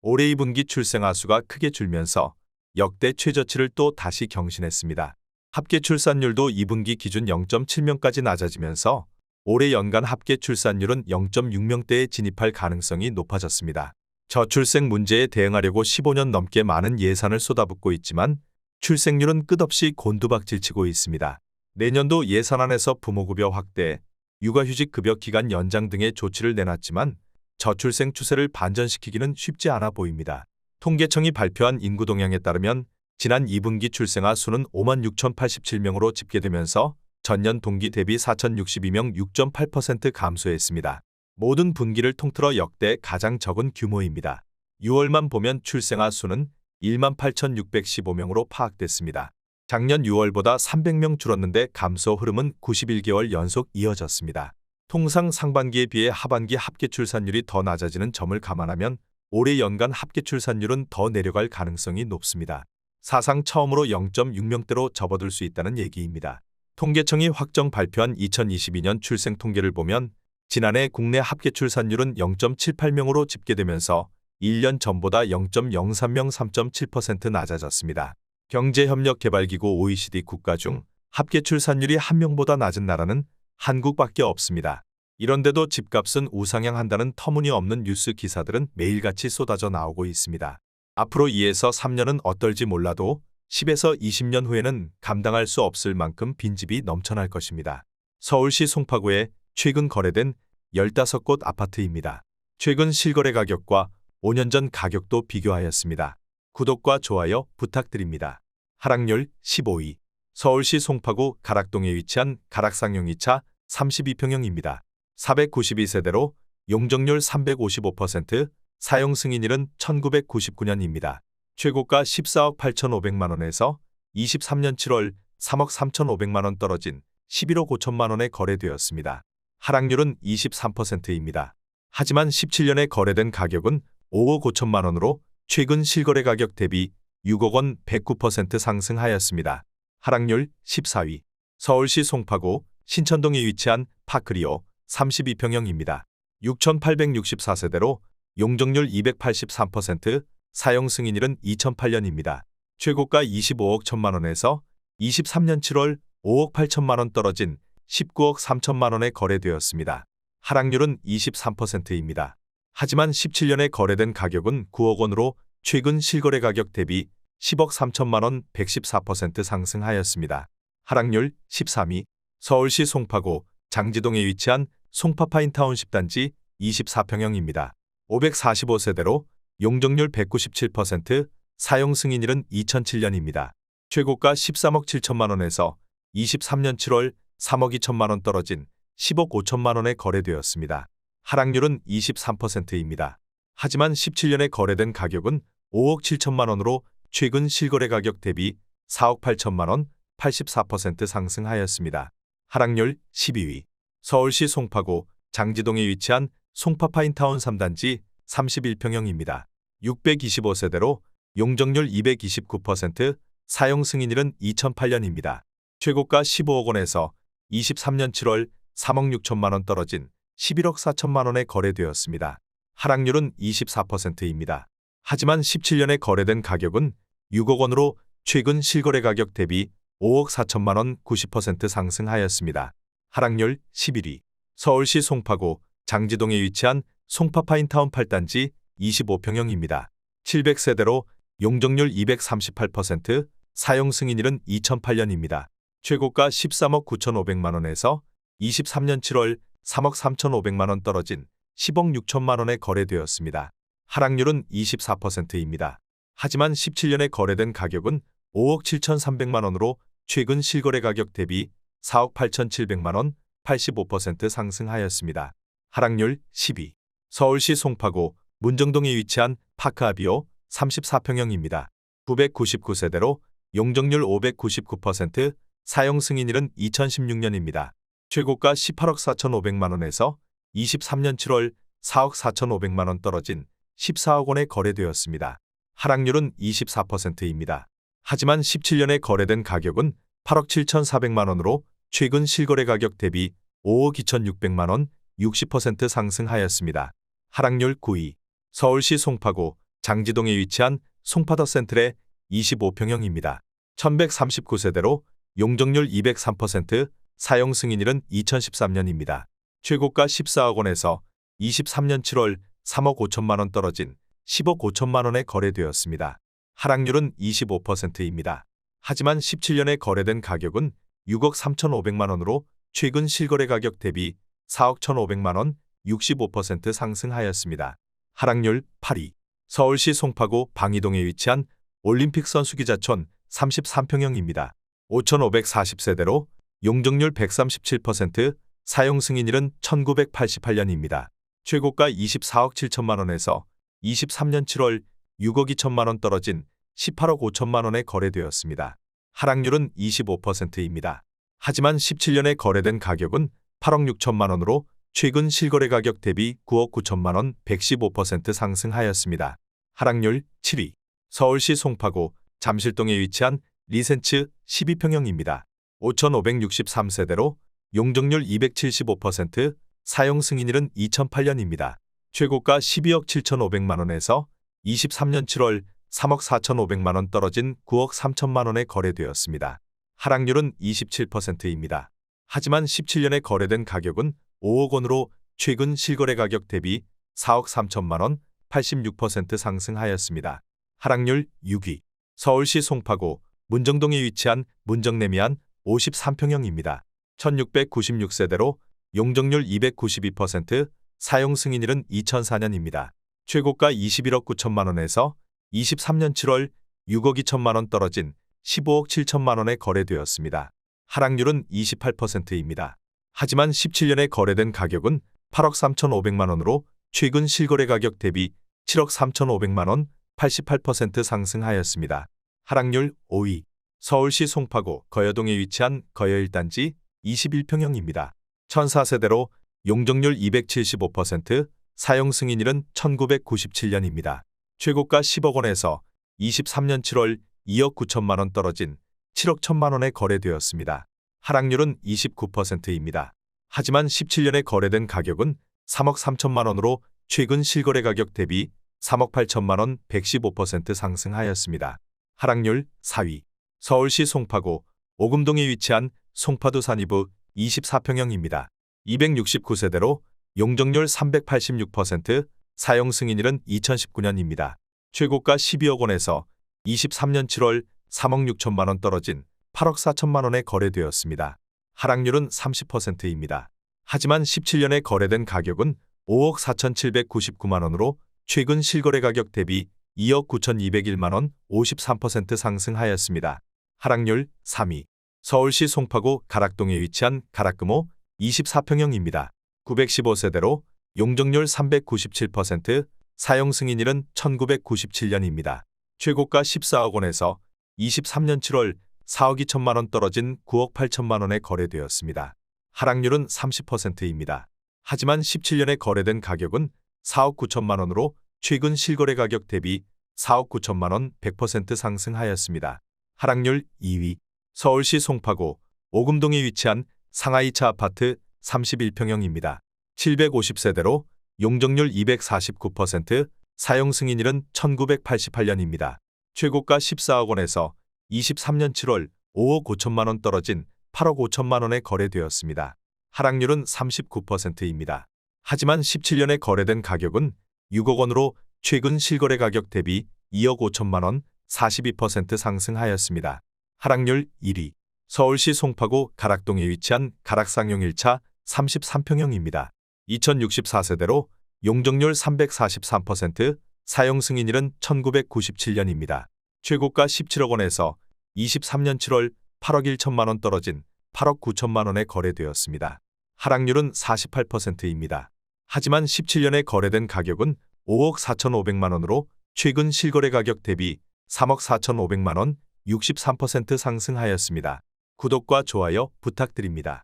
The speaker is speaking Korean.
올해 2분기 출생아 수가 크게 줄면서 역대 최저치를 또 다시 경신했습니다. 합계 출산율도 2분기 기준 0.7명까지 낮아지면서 올해 연간 합계 출산율은 0.6명대에 진입할 가능성이 높아졌습니다. 저출생 문제에 대응하려고 15년 넘게 많은 예산을 쏟아붓고 있지만 출생률은 끝없이 곤두박질치고 있습니다. 내년도 예산안에서 부모급여 확대, 육아휴직 급여 기간 연장 등의 조치를 내놨지만 저출생 추세를 반전시키기는 쉽지 않아 보입니다. 통계청이 발표한 인구 동향에 따르면 지난 2분기 출생아 수는 56,087명으로 집계되면서 전년 동기 대비 4,062명 6.8% 감소했습니다. 모든 분기를 통틀어 역대 가장 적은 규모입니다. 6월만 보면 출생아 수는 18,615명으로 파악됐습니다. 작년 6월보다 300명 줄었는데 감소 흐름은 91개월 연속 이어졌습니다. 통상 상반기에 비해 하반기 합계 출산율이 더 낮아지는 점을 감안하면 올해 연간 합계 출산율은 더 내려갈 가능성이 높습니다. 사상 처음으로 0.6명대로 접어들 수 있다는 얘기입니다. 통계청이 확정 발표한 2022년 출생 통계를 보면 지난해 국내 합계 출산율은 0.78명으로 집계되면서 1년 전보다 0.03명 3.7% 낮아졌습니다. 경제협력개발기구 OECD 국가 중 합계 출산율이 1명보다 낮은 나라는 한국밖에 없습니다. 이런데도 집값은 우상향한다는 터무니없는 뉴스 기사들은 매일같이 쏟아져 나오고 있습니다. 앞으로 2에서 3년은 어떨지 몰라도 10에서 20년 후에는 감당할 수 없을 만큼 빈집이 넘쳐날 것입니다. 서울시 송파구에 최근 거래된 15곳 아파트입니다. 최근 실거래 가격과 5년 전 가격도 비교하였습니다. 구독과 좋아요 부탁드립니다. 하락률 15위. 서울시 송파구 가락동에 위치한 가락상용 2차 32평형입니다. 492세대로 용적률 355%, 사용 승인일은 1999년입니다. 최고가 14억 8,500만원에서 23년 7월 3억 3,500만원 떨어진 11억 5천만원에 거래되었습니다. 하락률은 23%입니다. 하지만 17년에 거래된 가격은 5억 5천만원으로 최근 실거래 가격 대비 6억 원 109% 상승하였습니다. 하락률 14위. 서울시 송파구 신천동에 위치한 파크리오 32평형입니다. 6,864세대로 용적률 283%, 사용 승인일은 2008년입니다. 최고가 25억 1천만원에서 23년 7월 5억 8천만원 떨어진 19억 3천만원에 거래되었습니다. 하락률은 23%입니다. 하지만 17년에 거래된 가격은 9억 원으로 최근 실거래 가격 대비 10억 3천만원 114% 상승하였습니다. 하락률 13위. 서울시 송파구 장지동에 위치한 송파파인타운 10단지 24평형입니다. 545세대로 용적률 197%, 사용 승인일은 2007년입니다. 최고가 13억 7천만원에서 23년 7월 3억 2천만원 떨어진 10억 5천만원에 거래되었습니다. 하락률은 23%입니다. 하지만 17년에 거래된 가격은 5억 7천만원으로 최근 실거래 가격 대비 4억 8천만원 84% 상승하였습니다. 하락률 12위. 서울시 송파구 장지동에 위치한 송파파인타운 3단지 31평형입니다. 625세대로 용적률 229%, 사용 승인일은 2008년입니다. 최고가 15억 원에서 23년 7월 3억 6천만원 떨어진 11억 4천만원에 거래되었습니다. 하락률은 24%입니다. 하지만 17년에 거래된 가격은 6억 원으로 최근 실거래 가격 대비 5억 4천만원 90% 상승하였습니다. 하락률 11위. 서울시 송파구 장지동에 위치한 송파파인타운 8단지 25평형입니다. 700세대로 용적률 238%, 사용 승인일은 2008년입니다. 최고가 13억 9,500만원에서 23년 7월 3억 3,500만원 떨어진 10억 6천만원에 거래되었습니다. 하락률은 24%입니다. 하지만 17년에 거래된 가격은 5억 7,300만원으로 최근 실거래 가격 대비 4억 8,700만원 85% 상승하였습니다. 하락률 10위. 서울시 송파구 문정동에 위치한 파크아비오 34평형입니다. 999세대로 용적률 599%, 사용 승인일은 2016년입니다. 최고가 18억 4,500만원에서 23년 7월 4억 4,500만원 떨어진 14억 원에 거래되었습니다. 하락률은 24%입니다. 하지만 17년에 거래된 가격은 8억 7,400만원으로 최근 실거래 가격 대비 5억 2,600만원 60% 상승하였습니다. 하락률 9위. 서울시 송파구 장지동에 위치한 송파더 센트레 25평형입니다. 1139세대로 용적률 203%, 사용 승인일은 2013년입니다. 최고가 14억 원에서 23년 7월 3억 5천만 원 떨어진 10억 5천만 원에 거래되었습니다. 하락률은 25%입니다. 하지만 17년에 거래된 가격은 6억 3,500만 원으로 최근 실거래 가격 대비 4억 1,500만 원, 65% 상승하였습니다. 하락률 8위. 서울시 송파구 방이동에 위치한 올림픽 선수기자촌 33평형입니다. 5,540세대로 용적률 137%, 사용 승인일은 1988년입니다. 최고가 24억 7천만 원에서 23년 7월 6억 2천만 원 떨어진 18억 5천만 원에 거래되었습니다. 하락률은 25%입니다. 하지만 17년에 거래된 가격은 8억 6천만 원으로 최근 실거래 가격 대비 9억 9천만 원, 115% 상승하였습니다. 하락률 7위. 서울시 송파구 잠실동에 위치한 리센츠 12평형입니다. 5,563세대로 용적률 275%, 사용 승인일은 2008년입니다. 최고가 12억 7,500만 원에서 23년 7월 3억 4,500만 원 떨어진 9억 3천만 원에 거래되었습니다. 하락률은 27%입니다. 하지만 17년에 거래된 가격은 5억 원으로 최근 실거래 가격 대비 4억 3천만 원, 86% 상승하였습니다. 하락률 6위. 서울시 송파구 문정동에 위치한 문정내미안 53평형입니다. 1,696세대로 용적률 292%, 사용 승인일은 2004년입니다. 최고가 21억 9천만 원에서 23년 7월 6억 2천만 원 떨어진 15억 7천만 원에 거래되었습니다. 하락률은 28%입니다. 하지만 17년에 거래된 가격은 8억 3,500만 원으로 최근 실거래 가격 대비 7억 3,500만 원, 88% 상승하였습니다. 하락률 5위. 서울시 송파구 거여동에 위치한 거여 1단지 21평형입니다. 1,004세대로 용적률 275%, 사용 승인일은 1997년입니다. 최고가 10억 원에서 23년 7월 2억 9천만 원 떨어진 7억 1천만 원에 거래되었습니다. 하락률은 29%입니다. 하지만 17년에 거래된 가격은 3억 3천만 원으로 최근 실거래 가격 대비 3억 8천만 원, 115% 상승하였습니다. 하락률 4위. 서울시 송파구 오금동에 위치한 송파두 산이부 24평형입니다. 269세대로 용적률 386%, 사용 승인일은 2019년입니다. 최고가 12억 원에서 23년 7월 3억 6천만 원 떨어진 8억 4천만 원에 거래되었습니다. 하락률은 30%입니다. 하지만 17년에 거래된 가격은 5억 4,799만 원으로 최근 실거래 가격 대비 2억 9,201만 원, 53% 상승하였습니다. 하락률 3위. 서울시 송파구 가락동에 위치한 가락금호 24평형입니다. 915세대로 용적률 397%, 사용 승인일은 1997년입니다. 최고가 14억 원에서 23년 7월 4억 2천만 원 떨어진 9억 8천만 원에 거래되었습니다. 하락률은 30%입니다. 하지만 17년에 거래된 가격은 4억 9천만 원으로 최근 실거래 가격 대비 4억 9천만 원, 100% 상승하였습니다. 하락률 2위. 서울시 송파구 오금동에 위치한 상하 2차 아파트 31평형입니다. 750세대로 용적률 249%, 사용 승인일은 1988년입니다. 최고가 14억 원에서 23년 7월 5억 5천만 원 떨어진 8억 5천만 원에 거래되었습니다. 하락률은 39%입니다. 하지만 17년에 거래된 가격은 6억 원으로 최근 실거래 가격 대비 2억 5천만 원, 42% 상승하였습니다. 하락률 1위. 서울시 송파구 가락동에 위치한 가락상용 1차 33평형입니다. 2064세대로 용적률 343%, 사용 승인일은 1997년입니다. 최고가 17억 원에서 23년 7월 8억 1천만 원 떨어진 8억 9천만 원에 거래되었습니다. 하락률은 48%입니다. 하지만 17년에 거래된 가격은 5억 4,500만 원으로 최근 실거래 가격 대비 3억 4,500만 원, 63% 상승하였습니다. 구독과 좋아요 부탁드립니다.